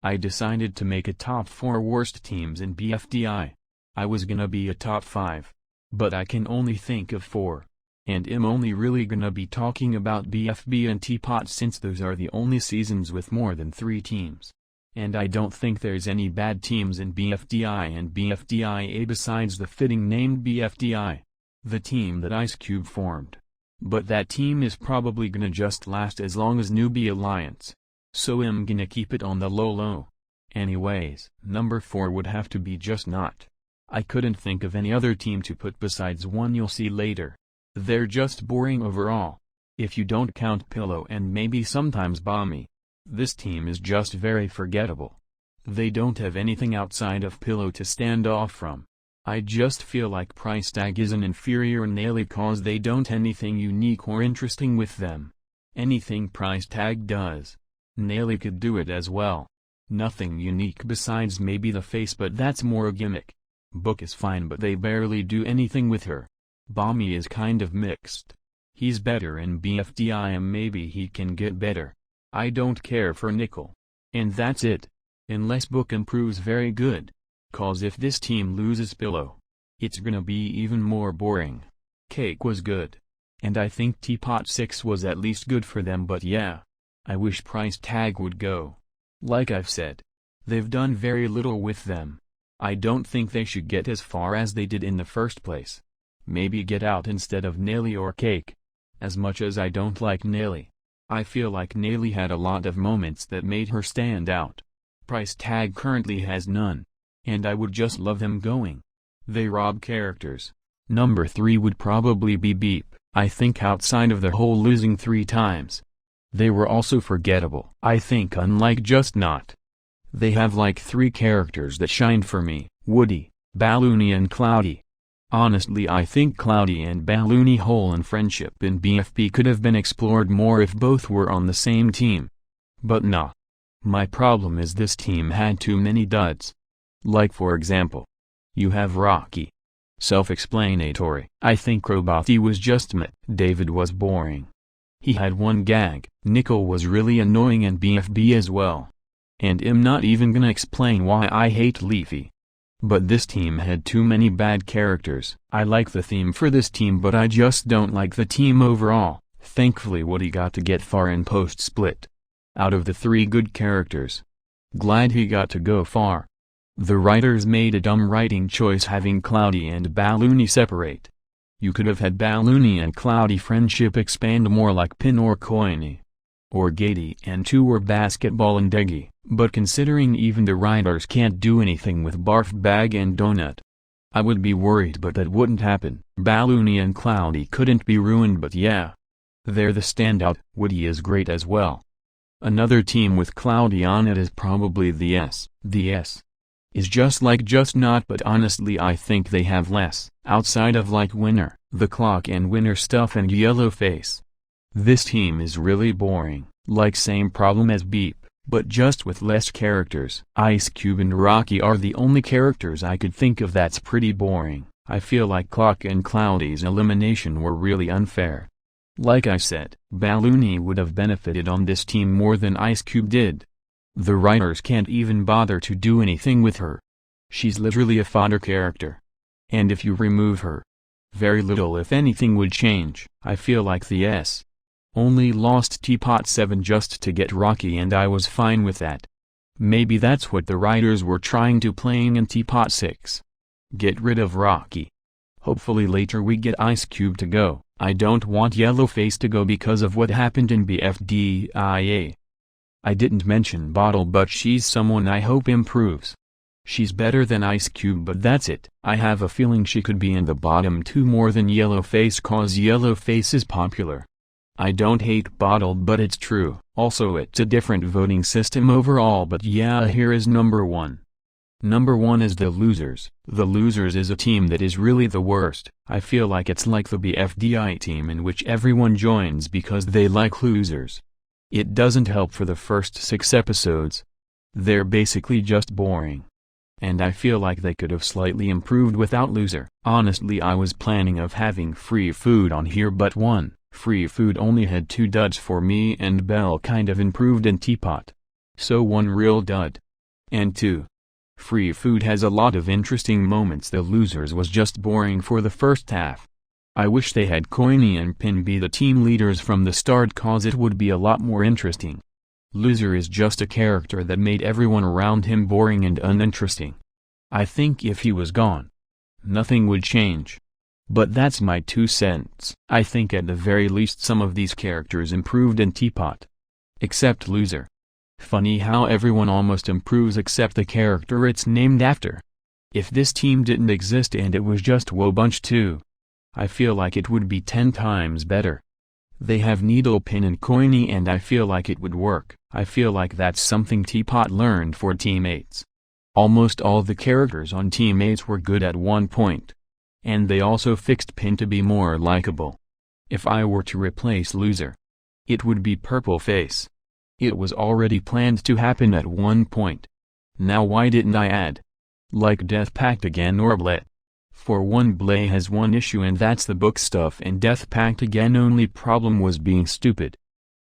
I decided to make a top 4 worst teams in BFDI. I was gonna be a top 5. But I can only think of 4. And I'm only really gonna be talking about BFB and Teapot since those are the only seasons with more than 3 teams. And I don't think there's any bad teams in BFDI and BFDIA besides the fitting named BFDI. The team that Ice Cube formed. But that team is probably gonna just last as long as Newbie Alliance. So I'm gonna keep it on the low. Anyways, number 4 would have to be Just Not. I couldn't think of any other team to put besides one you'll see later. They're just boring overall. If you don't count Pillow and maybe sometimes Bommy. This team is just very forgettable. They don't have anything outside of Pillow to stand off from. I just feel like Price Tag is an inferior Nelly cause they don't anything unique or interesting with them. Anything Price Tag does, Nelly could do it as well. Nothing unique besides maybe the face, but that's more a gimmick. Book is fine but they barely do anything with her. Bommy is kind of mixed. He's better in BFDI and maybe he can get better. I don't care for Nickel. And that's it. Unless Book improves very good. Cause if this team loses Pillow, it's gonna be even more boring. Cake was good. And I think Teapot 6 was at least good for them, but yeah. I wish Price Tag would go. Like I've said. They've done very little with them. I don't think they should get as far as they did in the first place. Maybe get out instead of Nelly or Cake. As much as I don't like Nelly, I feel like Nelly had a lot of moments that made her stand out. Price Tag currently has none. And I would just love them going. They rob characters. Number 3 would probably be Beep. I think outside of the whole losing 3 times. They were also forgettable. I think unlike Just Not. They have like 3 characters that shined for me, Woody, Balloony and Cloudy. Honestly I think Cloudy and Balloony whole and friendship in BFB could have been explored more if both were on the same team. But nah. My problem is this team had too many duds. Like for example, you have Rocky. Self-explanatory. I think Roboty was just meh. David was boring. He had one gag. Nickel was really annoying and BFB as well. And I'm not even gonna explain why I hate Leafy. But this team had too many bad characters. I like the theme for this team but I just don't like the team overall. Thankfully Woody got to get far in post-split. Out of the 3 good characters. Glad he got to go far. The writers made a dumb writing choice having Cloudy and Balloony separate. You could have had Balloony and Cloudy friendship expand more like Pin or Coiny. Or Gatey and 2 were Basketball and Deggy, but considering even the writers can't do anything with Barf Bag and Donut. I would be worried but that wouldn't happen. Balloony and Cloudy couldn't be ruined but yeah. They're the standout. Woody is great as well. Another team with Cloudy on it is probably the S. The S. Is just like Just Not but honestly I think they have less, outside of like Winner, The Clock and Winner stuff and Yellowface. This team is really boring, like same problem as Beep, but just with less characters. Ice Cube and Rocky are the only characters I could think of that's pretty boring. I feel like Clock and Cloudy's elimination were really unfair. Like I said, Balloony would have benefited on this team more than Ice Cube did. The writers can't even bother to do anything with her. She's literally a fodder character. And if you remove her, very little if anything would change. I feel like the S. Only lost Teapot 7 just to get Rocky and I was fine with that. Maybe that's what the writers were trying to playing in Teapot 6. Get rid of Rocky. Hopefully later we get Ice Cube to go. I don't want Yellowface to go because of what happened in BFDIA. I didn't mention Bottle but she's someone I hope improves. She's better than Ice Cube but that's it. I have a feeling she could be in the bottom 2 more than Yellowface cause Yellowface is popular. I don't hate Bottle but it's true. Also it's a different voting system overall but yeah here is number 1. Number 1 is The Losers. The Losers is a team that is really the worst. I feel like it's like the BFDI team in which everyone joins because they like losers. It doesn't help for the first 6 episodes. They're basically just boring. And I feel like they could have slightly improved without Loser. Honestly I was planning of having Free Food on here but Free Food only had 2 duds for me and Belle kind of improved in Teapot. So 1 real dud. And 2. Free Food has a lot of interesting moments. The Losers was just boring for the first half. I wish they had Coiny and Pin be the team leaders from the start, cause it would be a lot more interesting. Loser is just a character that made everyone around him boring and uninteresting. I think if he was gone, nothing would change. But that's my 2 cents. I think at the very least some of these characters improved in Teapot. Except Loser. Funny how everyone almost improves except the character it's named after. If this team didn't exist and it was just Wobunch 2, I feel like it would be 10 times better. They have Needlepin and Coiny and I feel like it would work. I feel like that's something Teapot learned for Teammates. Almost all the characters on Teammates were good at one point. And they also fixed Pin to be more likable. If I were to replace Loser, it would be Purple Face. It was already planned to happen at one point. Now why didn't I add, like Death Pact again or Blay? For one, Blay has one issue and that's the book stuff, and Death Pact again only problem was being stupid.